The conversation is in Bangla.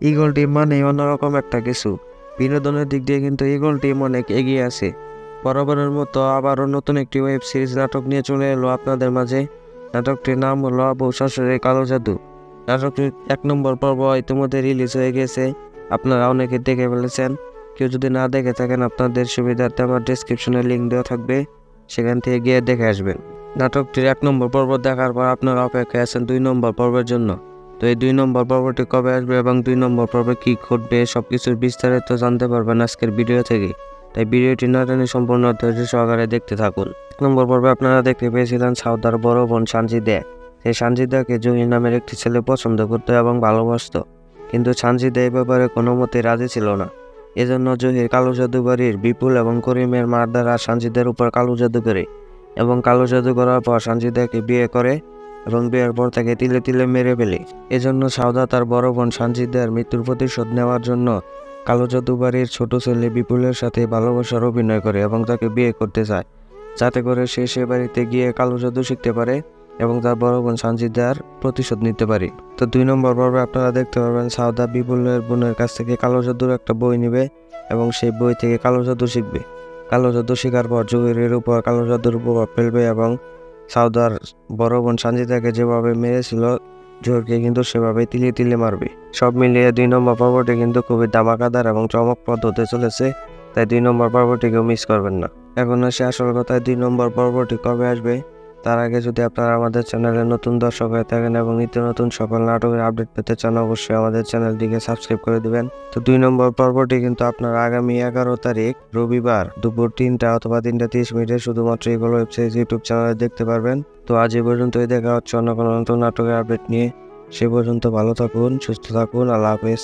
ঈগল টিম মানে অন্যরকম একটা কিছু। বিনোদনের দিক দিয়ে কিন্তু ঈগল টিম অনেক এগিয়ে আছে। বরাবরের মতো আবারও নতুন একটি ওয়েব সিরিজ নাটক নিয়ে চলে এলো আপনাদের মাঝে। নাটকটির নাম হলো আবু শাশুড়ির কালো জাদু। নাটকটির 1 নম্বর পর্ব ইতিমধ্যে রিলিজ হয়ে গেছে। আপনারা অনেকে দেখে ফেলেছেন। কেউ যদি না দেখে থাকেন, আপনাদের সুবিধার্থে আমার ডেসক্রিপশনে লিঙ্ক দেওয়া থাকবে, সেখান থেকে গিয়ে দেখে আসবেন। নাটকটির 1 নম্বর পর্ব দেখার পর আপনারা অপেক্ষায় আছেন 2 নম্বর পর্বের জন্য। তো এই 2 নম্বর পর্বটি কবে আসবে এবং 2 নম্বর পর্বে কি ঘটবে সবকিছুর বিস্তারিত জানতে পারবেন আজকের ভিডিও থেকে। তাই ভিডিওটি না টেনে সম্পূর্ণ ধৈর্য সহকারে দেখতে থাকুন। 1 নম্বর পর্বে আপনারা দেখতে পেয়েছিলেন সাউদার বড় বোন সানজিদা। সেই সানজিদাকে জহির নামের একটি ছেলে পছন্দ করত এবং ভালোবাসতো, কিন্তু সানজিদা এই ব্যাপারে কোনো মতে রাজি ছিল না। এজন্য জহির কালো জাদুঘরের বিপুল এবং করিমের মার দ্বারা সানজিদার উপর কালো জাদু করে এবং কালো জাদু করার পর সানজিদাকে বিয়ে করে এবং বিয়ের পর তাকে তিলে তিলে মেরে ফেলে। এজন্য সাউদা তার বড় বোন সানজিদার মৃত্যুর প্রতিশোধ নেওয়ার জন্য কালো জাদুবাড়ির ছোট ছেলে বিপুলের সাথে ভালোবাসার অভিনয় করে এবং তাকে বিয়ে করতে চায়, যাতে করে সে বাড়িতে গিয়ে কালো জাদু শিখতে পারে এবং তার বড় বোন সানজিদার প্রতিশোধ নিতে পারে। তো 2 নম্বর পর্বে আপনারা দেখতে পারবেন সাউদা বিপুলের বোনের কাছ থেকে কালো জাদুর একটা বই নেবে এবং সেই বই থেকে কালো জাদু শিখবে। কালো জাদু শেখার পর জহিরের উপর কালো জাদুর প্রভাব ফেলবে এবং সাউদার বড় বোন সানজিদাকে যেভাবে মেরেছিল জোহরকে কিন্তু সেভাবে তিলে তিলে মারবে। সব মিলিয়ে 2 নম্বর পর্বটি কিন্তু খুবই ধামাকাদার এবং চমকপ্রদ হতে চলেছে। তাই 2 নম্বর পর্বটিকেও মিস করবেন না। এখন আসে আসল কথায়, 2 নম্বর পর্বটি কবে আসবে। তার আগে যদি আপনারা আমাদের চ্যানেলে নতুন দর্শক হয়ে থাকেন এবং নিত্য নতুন সকল নাটকের আপডেট পেতে চান, অবশ্যই আমাদের চ্যানেলটিকে সাবস্ক্রাইব করে দিবেন। তো 2 নম্বর পর্বটি কিন্তু আপনারা আগামী 11 তারিখ রবিবার দুপুর 3টা অথবা 3টা 30 মিনিটে শুধুমাত্র এগুলো ওয়েবসাইট ইউটিউব চ্যানেলে দেখতে পারবেন। তো আজ এই পর্যন্তই, দেখা হচ্ছে অন্য কোনো নতুন নাটকের আপডেট নিয়ে। সে পর্যন্ত ভালো থাকুন, সুস্থ থাকুন, আল্লাহ হাফেজ।